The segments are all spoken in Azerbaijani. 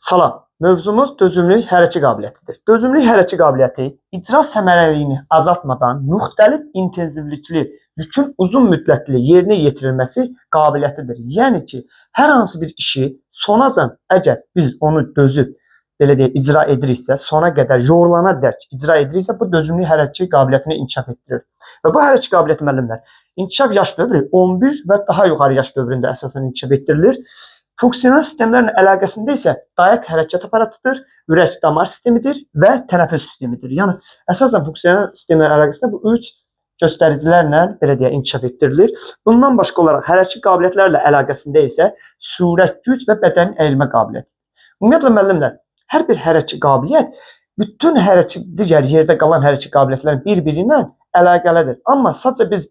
Salam. Mövzumuz dözümlülük hərəkət qabiliyyətidir. Dözümlülük hərəkət qabiliyyəti icra səmərəliliyini azaltmadan müxtəlif intensivlikli yükün uzun müddətli yerinə yetirilməsi qabiliyyətidir. Yəni ki, hər hansı bir işi sonacan əgər biz onu dözüb belə deyək, icra ediriksə, sona qədər yorulanadək icra ediriksə, bu dözümlülük hərəkət qabiliyyətini inkişaf etdirir. Və bu hərəkət qabiliyyəti müəllimlər, inkişaf yaş dövrü 11 və daha yuxarı yaş dövründə əsasən inkişaf etdirilir. Funksional sistemlərlə əlaqəsində isə dayaq hərəkət aparatıdır, ürək damar sistemidir və tənəffüs sistemidir. Yəni əsasən funksional sistemlər əlaqəsində bu üç göstəricilərlə belə deyək inkişaf etdirilir. Bundan başqa olaraq hərəkət qabiliyyətlərlə əlaqəsində isə sürət, güc və bədənin əyilmə qabiliyyəti. Ümumiyyətlə müəllimlər, hər bir hərəkət qabiliyyət bütün digər yerdə qalan hərəkət qabiliyyətlərin bir-biri ilə əlaqəlidir. Amma sadəcə biz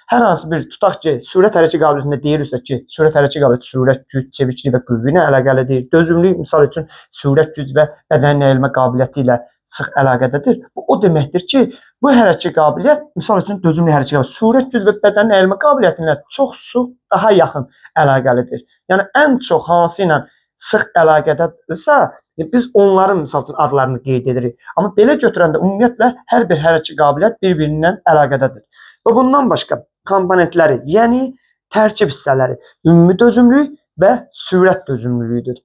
hər hansı bir tutaq ki, sürət hərəkət qabiliyyətində deyiriksə ki, sürət hərəkət qabiliyyəti sürət, güc, çeviklik və qüvvə ilə əlaqəlidir. Dözümlülük misal üçün sürət, güc və bədənin əyilmə qabiliyyəti ilə sıx əlaqədədir. Bu o deməkdir ki, bu hərəkət qabiliyyət misal üçün dözümlülük hərəkət qabiliyyəti sürət, güc və bədənin əyilmə qabiliyyəti ilə çox daha yaxın əlaqəlidir. Yəni ən çox hansı ilə sıx əlaqədədirsə, biz onların misal üçün adlarını qeyd edirik. Amma belə götürəndə ümumiyyətlə hər bir hərəkət qabiliyyət bir-birindən əlaqədədir. Və bundan başqa komponentləri, yəni tərkib hissələri, ümumi dözümlülük və sürət dözümlülüyüdür.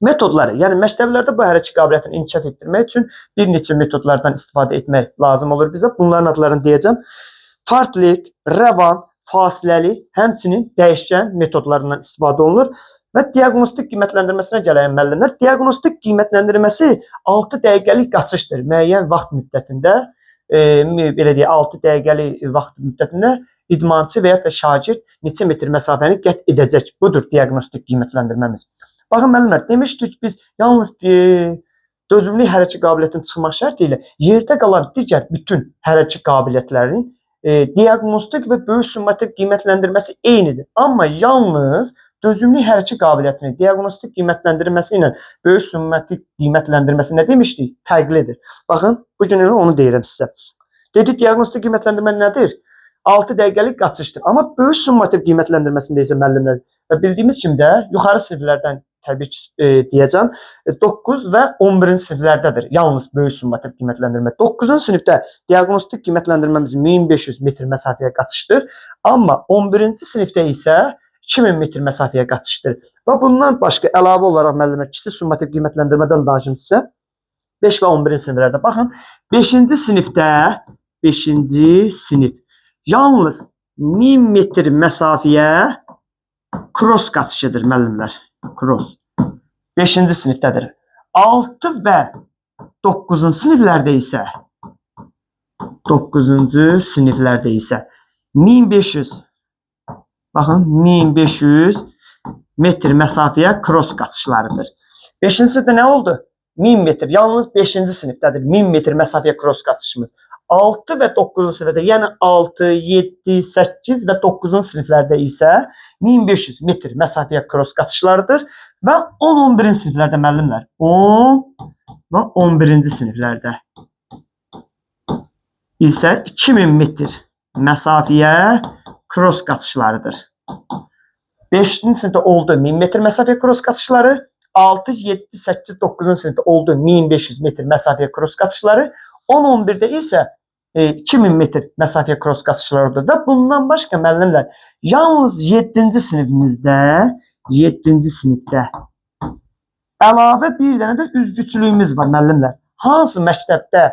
Metodları, yəni məktəblərdə bu hərəkət qabiliyyətini inkişaf etdirmək üçün bir neçə metodlardan istifadə etmək lazım olur bizə. Bunların adlarını deyəcəm. Fartlek, rəvan, fasiləli, həmçinin dəyişkən metodlarından istifadə olunur. Və diaqnostik qiymətləndirməsinə gələyəm müəllimlər. Diaqnostik qiymətləndirməsi 6 dəqiqəlik qaçışdır müəyyən vaxt müddətində. Belə deyək, 6 dəqiqəlik vaxt müddətində idmançı və ya da şagird neçə metr məsafəni qət edəcək. Budur diaqnostik qiymətləndirməmiz. Baxın müəllimlər, demişdik biz yalnız dözümlülük hərəkət qabiliyyətinin çıxmaq şərti ilə yerdə qalan digər bütün hərəkət qabiliyyətlərinin diaqnostik və böyük summativ qiymətləndirməsi eynidir. Amma yalnız dözümlülük hərəkət qabiliyyətinin diaqnostik qiymətləndirməsi ilə böyük summativ qiymətləndirməsi nə demişdik? Fərqlidir. Baxın, bu gün onu deyirəm sizə. Dedik, diaqnostik qiymətləndirmə nədir? 6 dəqiqəlik qaçışdır. Amma böyük summativ qiymətləndirməsində isə müəllimlər və bildiyimiz kimi də yuxarı siniflərdən təbii ki deyəcəm 9 və 11-ci siniflərdədir. Yalnız böyük summativ qiymətləndirmə. 9-cu sinifdə diaqnostik qiymətləndirməmiz 1500 metr məsafəyə qaçışdır. Amma 11-ci sinifdə isə 2000 metr məsafəyə qaçışdır. Və bundan başqa əlavə olaraq müəllimlər kiçik summativ qiymətləndirmədən danışım sizə. 5 və 11-ci siniflərdə baxın. 5-ci sinifdə 5-ci sinif yalnız 1000 metr məsafəyə cross qaçışıdır müəllimlər. Cross. 5-ci sinifdədir. 6 və 9-cu siniflərdə isə 1500 baxın 1500 metr məsafəyə cross qaçışlarıdır. 5-ci sinifdə nə oldu? 1000 metr. Yalnız 5-ci sinifdədir. 1000 metr məsafəyə cross qaçışımız. 6 və 9-cu sinifdə, yəni 6, 7, 8 və 9-cu siniflərdə isə 1500 metr məsafəyə cross qaçışlarıdır və 10-11-ci siniflərdə müəllimlər 10 və 11-ci siniflərdə isə 2000 metr məsafəyə cross qaçışlarıdır. 5-ci sinifdə oldu 1000 metr məsafəyə cross qaçışları, 6, 7, 8, 9-cu sinifdə oldu 1500 metr məsafəyə cross qaçışları, 10-11-də isə 2000 metr məsafəyə cross qaçışlarıdır. Və bundan başqa müəllimlər yalnız 7-ci sinifdə əlavə bir dənə də üzgüçülüyümüz var müəllimlər. Hansı məktəbdə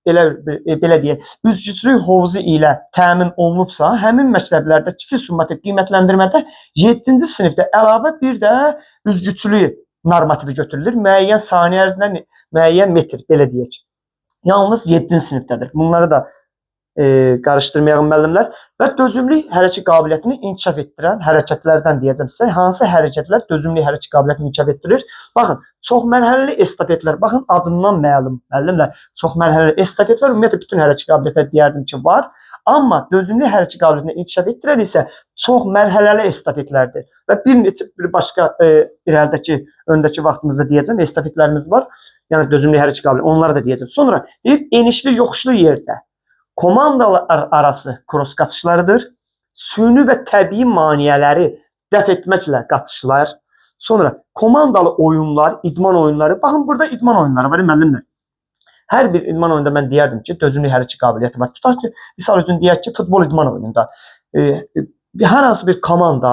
belə deyək, üzgüçülük hovuzu ilə təmin olunubsa, həmin məktəblərdə kiçik summativ qiymətləndirmədə 7-ci sinifdə əlavə bir də üzgüçülük normativi götürülür. Müəyyən saniyə ərzində müəyyən metr belə deyək. Yalnız 7-ci sinifdədir. Bunları da qarışdırmayalım müəllimlər. Və dözümlülük hərəkət qabiliyyətini inkişaf etdirən hərəkətlərdən deyəcəm sizə. Hansı hərəkətlər dözümlülük hərəkət qabiliyyətini inkişaf etdirir? Baxın, çoxmərhələli estafetlər. Baxın, adından məlum müəllimlər. Çoxmərhələli estafetlər ümumiyyətlə bütün hərəkət qabiliyyətlər deyərdim ki, var. Amma dözümlülük hərəkət qabiliyyətini inkişaf etdirən isə çoxmərhələli estafetlərdir. Və bir neçə başqa irəlidəki, öndəki vaxtımızda deyəcəm, estafetlərimiz var. Yəni dözümlülük hərəkət qabiliyyəti, onları da deyəcəm. Sonra enişli, yoxuşlu yerdə komandalar arası cross qaçışlarıdır. Süni və təbii maneələri dəf etməklə qaçışlar. Sonra komandalı oyunlar, idman oyunları. Baxın, burada idman oyunları var, müəllimlər. Hər bir idman oyununda mən deyərdim ki, dözümlü hərəkət qabiliyyəti var. Tutaq ki, misal üçün deyək ki, futbol idman oyununda hər hansı bir komanda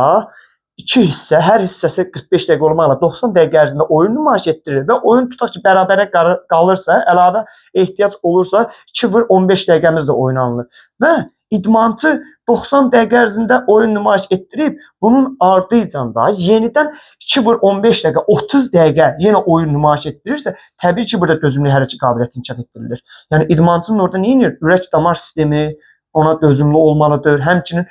2 hissə, hər hissəsi 45 dəqiqə olmaqla 90 dəqiqə ərzində oyun nümayiş etdirir və oyun tutaq ki, bərabərə qalırsa, əlavə ehtiyac olursa 2-15 dəqiqəmiz də oynanılır. Və idmançı 90 dəqiqə ərzində oyun nümayiş etdirib, bunun ardıcında yenidən 2-15 dəqiqə, 30 dəqiqə yenə oyun nümayiş etdirirsə, təbii ki, burada dözümlü hərəkət qabiliyyəti inkişaf etdirilir. Yəni idmançının orada nə edir? Ürək damar sistemi ona dözümlü olmalıdır. Həmçinin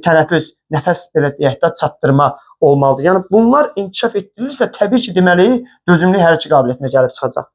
tənəffüs, nəfəs belə deyək də çatdırma olmalıdır. Yəni bunlar inkişaf etdirilirsə, təbii ki, deməli dözümlü hərəkət qabiliyyətinə gəlib çıxacaq.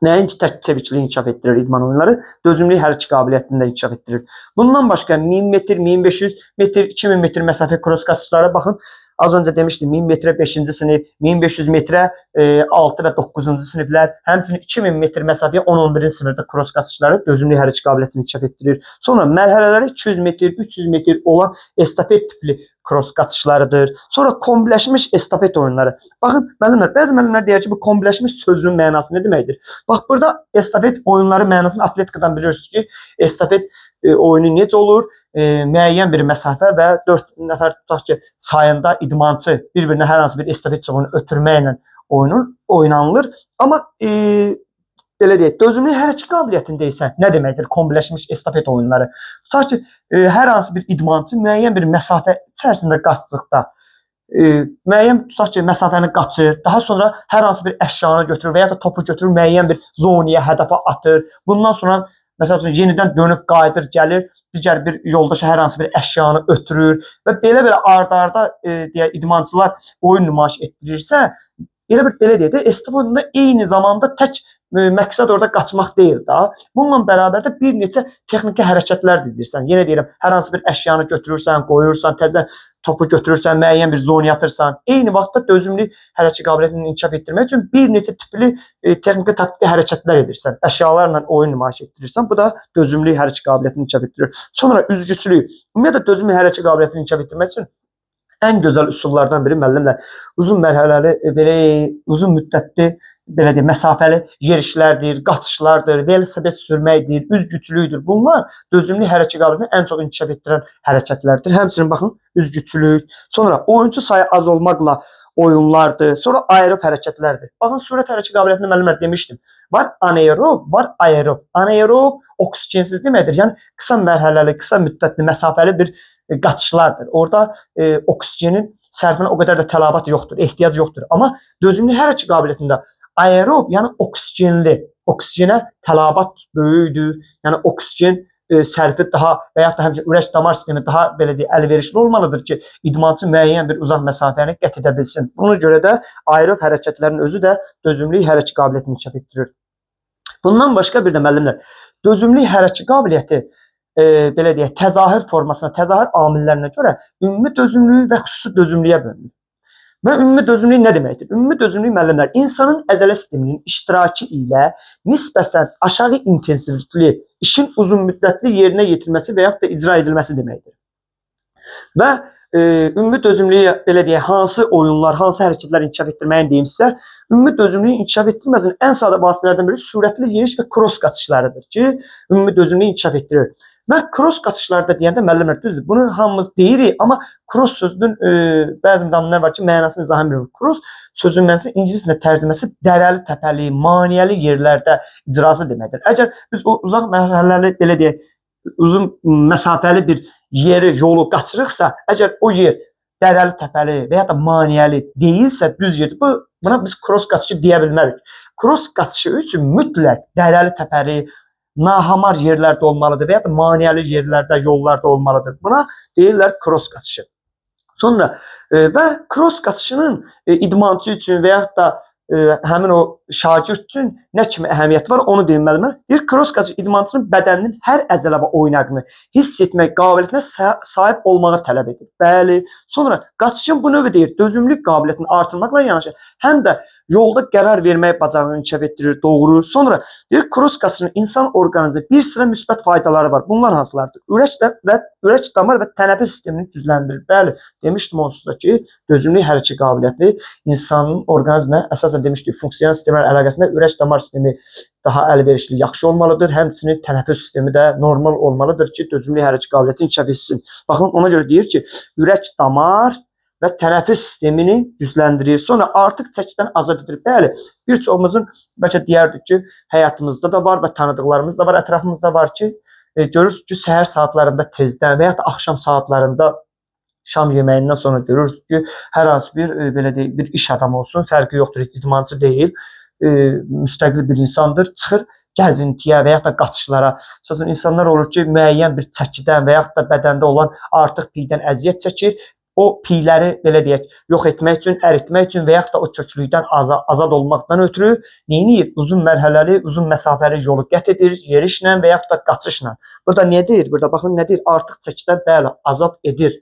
Nəinki tək təbii inkişaf etdirir idman oyunları, dözümlü hərəkət qabiliyyətini də inkişaf etdirir. Bundan başqa 1000 metr, 1500 metr, 2000 metr məsafə kross qaçışlara baxın. Az öncə demişdim, 1000 metrə 5-ci sinif, 1500 metrə 6 və 9-cu siniflər, həmçinin 2000 metr məsafəyə 10-11-ci sinifdə kross qaçışları dözümlü hərəkət qabiliyyətini inkişaf etdirir. Sonra mərhələləri 200 metr, 300 metr olan estafet tipli kross qaçışlarıdır. Sonra kombiləşmiş estafet oyunları. Baxın, müəllimlər, bəzi müəllimlər deyir ki, bu kombiləşmiş sözünün mənası nə deməkdir? Bax, burada estafet oyunları mənasını atletikadan bilirsiniz ki, estafet oyunu necə olur? Müəyyən bir məsafə və 4 nəfər tutaq ki, sayında idmançı bir-birinə hər hansı bir estafet çubuğunu ötürməklə oynanılır. Amma belə deyək, dözümlü hərəkət qabiliyyətində isə nə deməkdir kombiləşmiş estafet oyunları? Tutaq ki, hər hansı bir idmançı müəyyən bir məsafə içərisində qaçdıqda, müəyyən tutaq ki, məsafəni qaçır, daha sonra hər hansı bir əşyanı götürür və ya da topu götürür, müəyyən bir zonaya, hədəfə atır. Bundan sonra məsəl üçün yenidən dönüb qayıdır, gəlir, digər bir yoldaşa hər hansı bir əşyanı ötürür və belə arda-arda deyək idmançılar oyun nümayiş etdirirsə, belə deyək də, estafet oyununda eyni zamanda tək məqsəd orada qaçmaq deyil da. Bununla bərabər də bir neçə texniki hərəkətlər edirsən. Yenə deyirəm, hər hansı bir əşyanı götürürsən, qoyursan, təzədən topu götürürsən, müəyyən bir zonaya atırsan. Eyni vaxtda dözümlü hərəkət qabiliyyətini inkişaf etdirmək üçün bir neçə tipli texniki taktiki hərəkətlər edirsən. Əşyalarla oyun nümayiş etdirirsən. Bu da dözümlü hərəkət qabiliyyətini inkişaf etdirir. Sonra üzgüçülük. Ümumiyyətlə dözümlü hərəkət qabiliyyətini inkişaf etdirmək üçün ən gözəl üsullardan biri müəllimlər uzun mərhələli, belə uzun müddətli belə deyək, məsafəli yerişlərdir, qaçışlardır, velosiped sürməkdir, üzgüçülükdür. Bunlar dözümlü hərəkət qabiliyyətini ən çox inkişaf etdirən hərəkətlərdir. Həmçinin baxın, üzgüçülük, sonra oyunçu sayı az olmaqla oyunlardır, sonra aerob hərəkətlərdir. Baxın, sürət hərəkət qabiliyyətini müəllimlər demişdim. Var anaerob, var aerob. Anaerob oksigensiz deməkdir. Yəni qısa mərhələli, qısa müddətli, məsafəli bir qaçışlardır. Orada oksigenin sərfinə o qədər də tələbat yoxdur, ehtiyac yoxdur. Amma dözümlü hərəkət qabiliyyətində aerob, yəni oksigenli, oksigenə tələbat böyükdür. Yəni oksigen sərfi daha və ya da həmçinin ürək damar sistemi daha belə deyək, əlverişli olmalıdır ki, idmançı müəyyən bir uzaq məsafəni qət edə bilsin. Buna görə də aerob hərəkətlərin özü də dözümlü hərəkət qabiliyyətini inkişaf etdirir. Bundan başqa bir də müəllimlər, dözümlü hərəkət qabiliyyəti belə deyək, təzahür formasına, təzahür amillərinə görə ümumi dözümlülük və xüsusi dözümlüyə bölünür. Və ümumi dözümlülük nə deməkdir? Ümumi dözümlülük müəllimlər, insanın əzələ sisteminin iştirakı ilə nisbətən aşağı intensivlikli işin uzun müddətli yerinə yetirilməsi və yaxud da icra edilməsi deməkdir. Və ümumi dözümlülük belə deyək, hansı oyunlar, hansı hərəkətlər inkişaf etdirməyin deyim sizə, ümumi dözümlülük inkişaf etdirməsinin ən sadə vasitələrdən biri sürətli yeriş və kross qaçışlarıdır ki, ümumi dözümlülük inkişaf etdirir. Və kross qaçışlarda deyəndə müəllimlər düzdür. Bunu hamımız deyirik, amma kross sözünün bəzi müəllimlər var ki, mənasını izah etmir. Kross sözünün mənası ingilis dilində tərcüməsi dərəli, təpəli, maniyəli yerlərdə icrası deməkdir. Əgər biz o uzaq mərhələli belə deyək, uzun məsafəli bir yeri, yolu qaçırıqsa, əgər o yer dərəli, təpəli və ya da maniyəli deyilsə, düz yerdir. Buna biz kross qaçışı deyə bilmərik. Kross qaçışı üçün mütləq dərəli, təpəli, nahamar yerlərdə olmalıdır və ya da maniyəli yerlərdə, yollarda olmalıdır. Buna deyirlər kross qaçışı. Sonra və kross qaçışının idmançı üçün və ya da həmin o şagird üçün nə kimi əhəmiyyəti var, onu deyim müəllimlər. Deyir, kross qaçışı idmançının bədəninin hər əzələ və oynağını hiss etmək qabiliyyətinə sahib olmağı tələb edir. Bəli. Sonra qaçışın bu növü deyir, dözümlülük qabiliyyətini artırmaqla yanaşı, həm də yolda qərar vermək bacarığını inkişaf etdirir, doğru. Sonra deyir, cross qaçırın insan orqanizmində bir sıra müsbət faydaları var. Bunlar hansılardır? Ürək damar və tənəffüs sistemini gücləndirir. Bəli, demişdim onsuz da ki, dözümlü hərəkət qabiliyyəti insanın orqanizminə əsasən demişdik, funksional sistemlər əlaqəsində ürək damar sistemi daha əlverişli, yaxşı olmalıdır. Həmçinin tənəffüs sistemi də normal olmalıdır ki, dözümlü hərəkət qabiliyyəti inkişaf etsin. Baxın, ona görə deyir ki, ürək damar və tənəffüs sistemini gücləndirir. Sonra artıq çəkidən azad edir. Bəli, bir çoxumuzun bəlkə deyərdik ki, həyatımızda da var və tanıdıqlarımız da var, ətrafımızda var ki, görürsünüz ki, səhər saatlarında tezdən və ya da axşam saatlarında şam yeməyindən sonra görürsünüz ki, hər hansı bir belə deyək, bir iş adamı olsun, fərqi yoxdur, heç idmançı deyil, müstəqil bir insandır, çıxır gəzintiyə və ya da qaçışlara. Məsələn, insanlar olur ki, müəyyən bir çəkidən və ya da bədəndə olan artıq piydən əziyyət çəkir. O piyləri belə deyək, yox etmək üçün, əritmək üçün və ya da o köklükdən azad olmaqdan ötürü neyinir? Uzun mərhələli, uzun məsafəli yolu qət edir, yerişlə və ya da qaçışla. Burada nə deyir? Burada baxın nə deyir? Artıq çəkidən bəli, azad edir.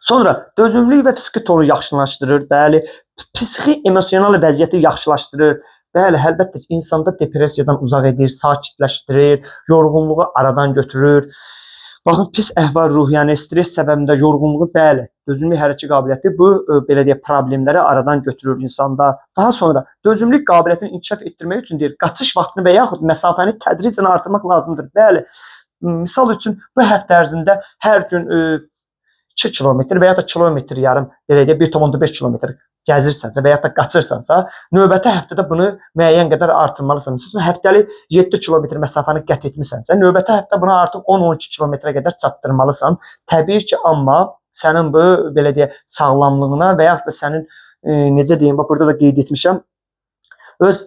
Sonra dözümlülük və psixi tonu yaxşılaşdırır. Bəli, psixi emosional vəziyyəti yaxşılaşdırır. Bəli, əlbəttə ki, insanda depressiyadan uzaq edir, sakitləşdirir, yorğunluğu aradan götürür. Baxın, pis əhval-ruhiyyəni, stres səbəbində yorğunluğu, bəli, dözümlü hərəkət qabiliyyəti bu belə deyək, problemləri aradan götürür insanda. Daha sonra dözümlülük qabiliyyətini inkişaf etdirmək üçün deyir, qaçış vaxtını və yaxud məsafəni tədricən artırmaq lazımdır. Bəli, misal üçün bu həftə ərzində hər gün 2 kilometr və ya da kilometr yarım, belə deyək, 1,5 kilometr gəzirsənsə və ya da qaçırsansa, növbəti həftədə bunu müəyyən qədər artırmalısan. Məsələn, həftəlik 7 kilometr məsafəni qət etmisənsə, növbəti həftə bunu artıq 10-12 kilometrə qədər çatdırmalısan. Təbii ki, amma sənin bu belə deyək, sağlamlığına və ya da sənin necə deyim, bax burada da qeyd etmişəm, öz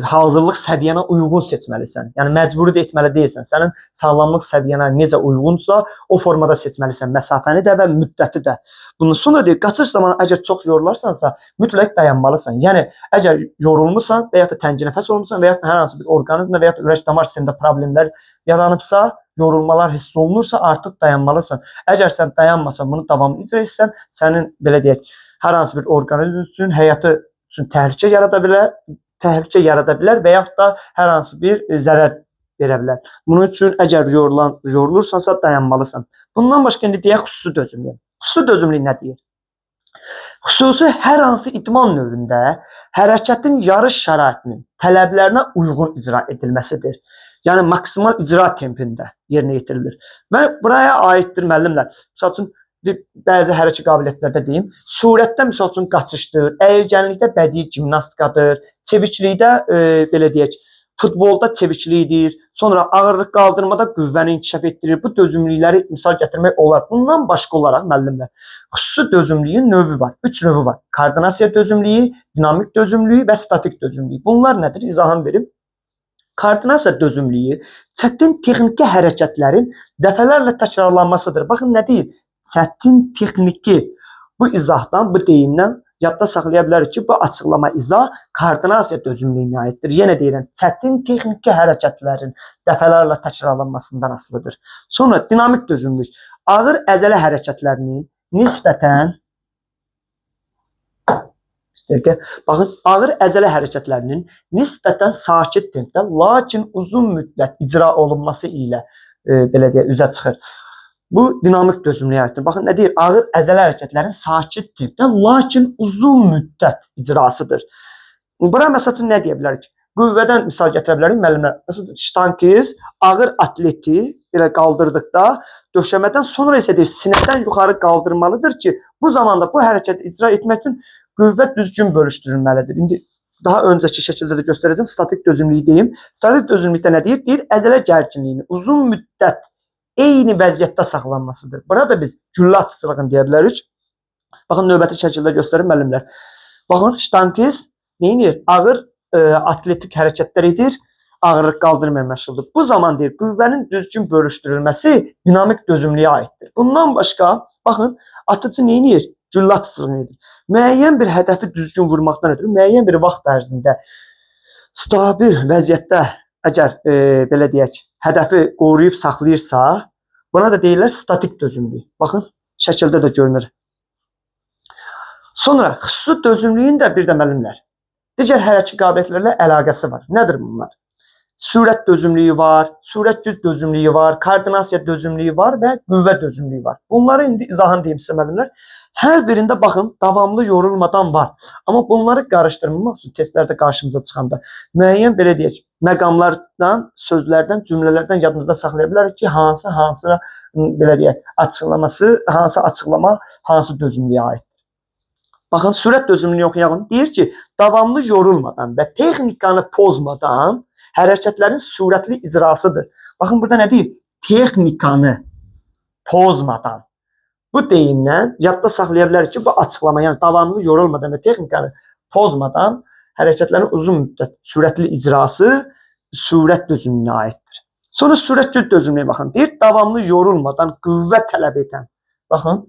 hazırlıq səviyyənə uyğun seçməlisən. Yəni məcburi də etməli deyilsən. Sənin sağlamlıq səviyyənə necə uyğunsa, o formada seçməlisən. Məsafəni də və müddəti də. Bundan sonra deyir, qaçış zamanı əgər çox yorularsansa, mütləq dayanmalısan. Yəni əgər yorulmusan və ya da təngi nəfəs olmusan və ya da hər hansı bir orqanizmdə və ya da ürək damar sistemində problemlər yaranıbsa, yorulmalar hiss olunursa, artıq dayanmalısan. Əgər sən dayanmasan, bunu davamlı icra etsən, sənin belə deyək, hər hansı bir orqanizm üçün, həyatı üçün təhlükə yarada bilər və yaxud da hər hansı bir zərər verə bilər. Bunun üçün əgər yorulursansa dayanmalısan. Bundan başqa indi deyək xüsusi dözümlülük. Xüsusi dözümlülük nə deyir? Xüsusi hər hansı idman növündə hərəkətin yarış şəraitinin tələblərinə uyğun icra edilməsidir. Yəni maksimal icra tempində yerinə yetirilir. Və buraya aiddir müəllimlər. Məsəl üçün bəzi hərəkət qabiliyyətlərdə deyim, surətdə misal üçün qaçışdır, əyirgənlikdə bədii jimnastikadır, çeviklikdə belə deyək, futbolda çeviklikdir, sonra ağırlıq qaldırmada qüvvəni inkişaf etdirir. Bu dözümlülükləri misal gətirmək olar. Bundan başqa olaraq müəllimlər, xüsusi dözümlüyün növü var. 3 növü var. Koordinasiya dözümlüyü, dinamik dözümlüyü və statik dözümlüyü. Bunlar nədir? İzahını verim. Koordinasiya dözümlüyü çətin texniki hərəkətlərin dəfələrlə təkrarlanmasıdır. Baxın nə deyir? Çətin texniki. Bu izahdan, bu deyimdən yadda saxlaya bilərik ki, bu açıqlama izah koordinasiya dözümlüyünə aiddir. Yenə deyirəm, çətin texniki hərəkətlərin dəfələrlə təkrarlanmasından asılıdır. Sonra dinamik dözümlülük. Ağır əzələ hərəkətlərinin nisbətən baxın, ağır əzələ hərəkətlərinin nisbətən sakit tempdə, lakin uzun müddət icra olunması ilə belə deyək, üzə çıxır. Bu dinamik dözümlüyə aiddir. Baxın nə deyir? Ağır əzələ hərəkətlərin sakit tempdə, lakin uzun müddət icrasıdır. Bura məsəl üçün nə deyə bilərik? Qüvvədən misal gətirə bilərik müəllimlər. Məsələn, ştankiz ağır atleti belə qaldırdıqda döşəmədən sonra isə deyir, sinədən yuxarı qaldırmalıdır ki, bu zamanda bu hərəkəti icra etmək üçün qüvvə düzgün bölüşdürülməlidir. İndi daha öncəki şəkildə də göstərəcəm. Statik dözümlülüyü deyim. Statik dözümlülükdə nə deyir? Deyir, əzələ gərginliyini uzun müddət eyni vəziyyətdə saxlanmasıdır. Burada biz güllə atıcılığını deyə bilərik. Baxın, növbəti şəkildə göstərim müəllimlər. Baxın, ştankiz neyinir? Ağır atletik hərəkətlər edir, ağırlıq qaldırmaya məşğuldur. Bu zaman deyir, qüvvənin düzgün bölüşdürülməsi dinamik dözümlüyə aiddir. Bundan başqa, baxın, atıcı neyinir? Güllə atıcılığını edir. Müəyyən bir hədəfi düzgün vurmaqdan ötürü, müəyyən bir vaxt ərzində stabil vəziyyətdə əgər belə deyək, hədəfi qoruyub saxlayırsa, buna da deyirlər statik dözümlülük. Baxın, şəkildə də görünür. Sonra xüsusi dözümlülüyün də bir də müəllimlər, Digər hərəkət qabiliyyətlərlə əlaqəsi var. Nədir bunlar? Sürət dözümlüyü var, sürət güc dözümlüyü var, koordinasiya dözümlüyü var və qüvvə dözümlüyü var. Bunları indi izahını deyim sizə müəllimlər. Hər birində baxın, davamlı yorulmadan var. Amma bunları qarışdırmamaq üçün testlərdə qarşımıza çıxanda müəyyən belə deyək, məqamlardan, sözlərdən, cümlələrdən yadımızda saxlaya bilərik ki, hansı belə deyək, hansı açıqlama, hansı dözümlüyə aiddir. Baxın, sürət dözümlüyü oxuyaq. Deyir ki, davamlı yorulmadan və texnikanı pozmadan hərəkətlərin sürətli icrasıdır. Baxın, burada nə deyir? Texnikanı pozmadan. Bu deyimdən yadda saxlaya bilərik ki, bu açıqlama, yəni davamlı yorulmadan və texnikanı pozmadan hərəkətlərin uzun müddət sürətli icrası sürət dözümlüyünə aiddir. Sonra sürət güc dözümlüyünə baxın. Deyir, davamlı yorulmadan qüvvə tələb edən. Baxın,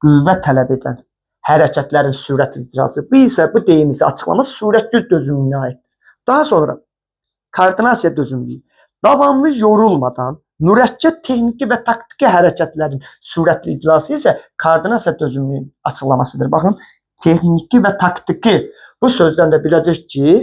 qüvvə tələb edən hərəkətlərin sürətli icrası. Bu deyim isə açıqlama sürət güc dözümlüyünə aiddir. Daha sonra koordinasiya dözümlüyü. Davamlı yorulmadan mürəkkəb texniki və taktiki hərəkətlərin sürətli icrası isə koordinasiya dözümlüyünün açıqlamasıdır. Baxın, texniki və taktiki. Bu sözdən də biləcək ki,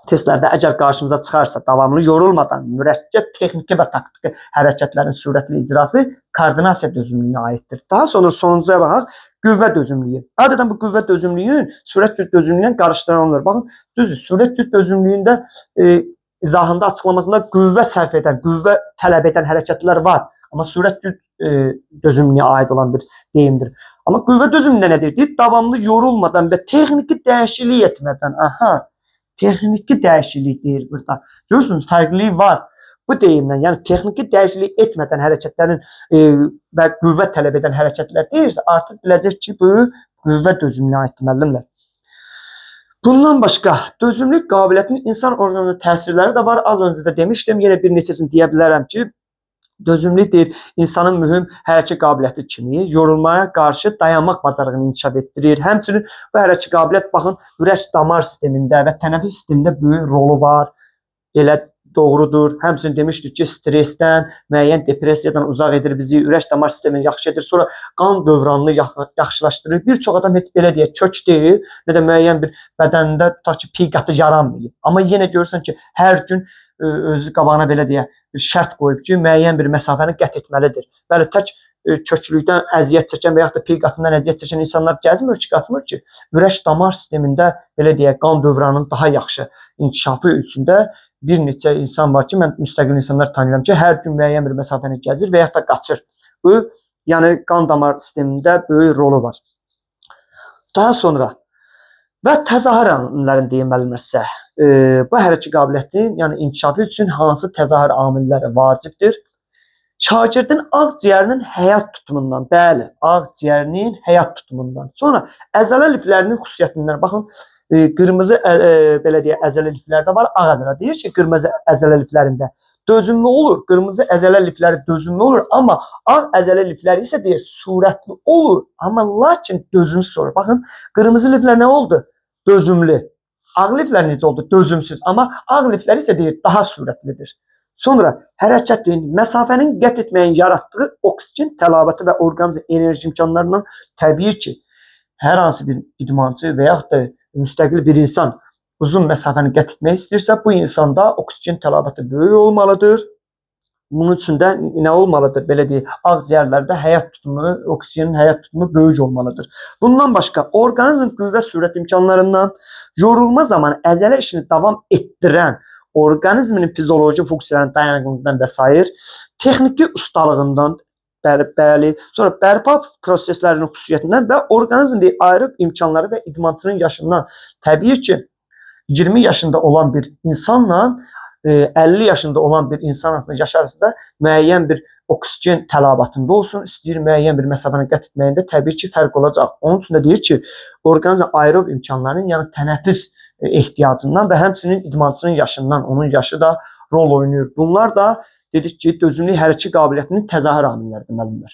testlərdə əgər qarşımıza çıxarsa, davamlı yorulmadan mürəkkəb texniki və taktiki hərəkətlərin sürətli icrası koordinasiya dözümlüyünə aiddir. Daha sonra sonuncuya baxaq, qüvvə dözümlüyü. Adətən bu qüvvə dözümlüyünün sürət güc dözümlüyündən qarışdırılır. Baxın, düzdür, sürət güc dözümlüyündə izahında, açıqlamasında qüvvə sərf edən, qüvvə tələb edən hərəkətlər var. Amma sürət güc dözümlüyünə aid olan bir deyimdir. Amma qüvvə dözümlüyündə nə deyir? Davamlı yorulmadan və texniki dəyişiklik etmədən. Texniki dəyişiklik deyir burada. Görürsünüz, fərqlilik var. Bu deyimdən, yəni texniki dəyişiklik etmədən hərəkətlərin və qüvvə tələb edən hərəkətlər deyirsə, artıq biləcək ki, bu qüvvə dözümlüyünə aiddir müəllimlər. Bundan başqa, dözümlülük qabiliyyətinin insan orqanına təsirləri də var. Az öncə də demişdim, yenə bir neçəsini deyə bilərəm ki, dözümlülük deyir, insanın mühüm hərəkət qabiliyyəti kimi yorulmaya qarşı dayanmaq bacarığını inkişaf etdirir. Həmçinin bu hərəkət qabiliyyət, baxın, ürək-damar sistemində və tənəffüs sistemində böyük rolu var. Elə doğrudur. Həmçinin demişdik ki, stressdən, müəyyən depressiyadan uzaq edir bizi, ürək-damar sistemini yaxşı edir, sonra qan dövranını yaxşılaşdırır. Bir çox adam heç belə deyək, kök deyil, nə də müəyyən bir bədənində tutaq ki, piy qatı yaranmayıb. Amma yenə görürsən ki, hər gün özü qabağına belə deyək, bir şərt qoyub ki, müəyyən bir məsafəni qət etməlidir. Bəli, tək köklükdən əziyyət çəkən və yaxud da piy qatından əziyyət çəkən insanlar gəzmir ki, qaçmır ki, ürək-damar sistemində belə deyək, qan dövranının daha yaxşı inkişafı üçündə bir neçə insan var ki, mən müstəqil insanlar tanıyıram ki, hər gün müəyyən bir məsafəni gəzir və yaxud da qaçır. Bu, yəni qan damar sistemində böyük rolu var. Daha sonra və təzahür amillərini deyim müəllimlər sizə. Bu hərəkət qabiliyyətinin, yəni inkişafı üçün hansı təzahür amilləri vacibdir? Şagirdin ağciyərinin həyat tutumundan, bəli, ağciyərinin həyat tutumundan. Sonra əzələ liflərinin xüsusiyyətindən, baxın, qırmızı belə deyək, əzələ liflərdə var, ağ əzələ. Deyir ki, qırmızı əzələ liflərində dözümlü olur, qırmızı əzələ lifləri dözümlü olur, amma ağ əzələ lifləri isə deyir, sürətli olur, amma lakin dözümsüz olur. Baxın, qırmızı liflər nə oldu? Dözümlü. Ağ liflər necə oldu? Dözümsüz. Amma ağ liflər isə deyir, daha sürətlidir. Sonra hərəkətin, məsafənin qət etməyin yaratdığı oksigen tələbatı və orqanizm enerji imkanlarından təbii ki, hər hansı bir idmançı və yaxud da müstəqil bir insan uzun məsafəni qət etmək istəyirsə, bu insanda oksigen tələbatı böyük olmalıdır. Bunun üçün də nə olmalıdır? Belə deyək, ağciyərlərdə həyat tutumu, oksigenin həyat tutumu böyük olmalıdır. Bundan başqa, orqanizm qüvvə sürət imkanlarından, yorulma zamanı əzələ işini davam etdirən orqanizmin fizioloji funksiyalarının dayanıqlığından və s. texniki ustalığından, bəli, sonra bərpa proseslərinin xüsusiyyətindən və orqanizmdə aerob imkanları və idmançının yaşından. Təbii ki, 20 yaşında olan bir insanla 50 yaşında olan bir insan arasında yaş arasında müəyyən bir oksigen tələbatında olsun, istəyir müəyyən bir məsafəni qət etməyində təbii ki, fərq olacaq. Onun üçün də deyir ki, orqanizm aerob imkanlarının, yəni tənəffüs ehtiyacından və həmçinin idmançının yaşından, onun yaşı da rol oynayır. Bunlar da dedik ki, dözümlülük hərəkət qabiliyyətinin təzahür amilləridir müəllimlər.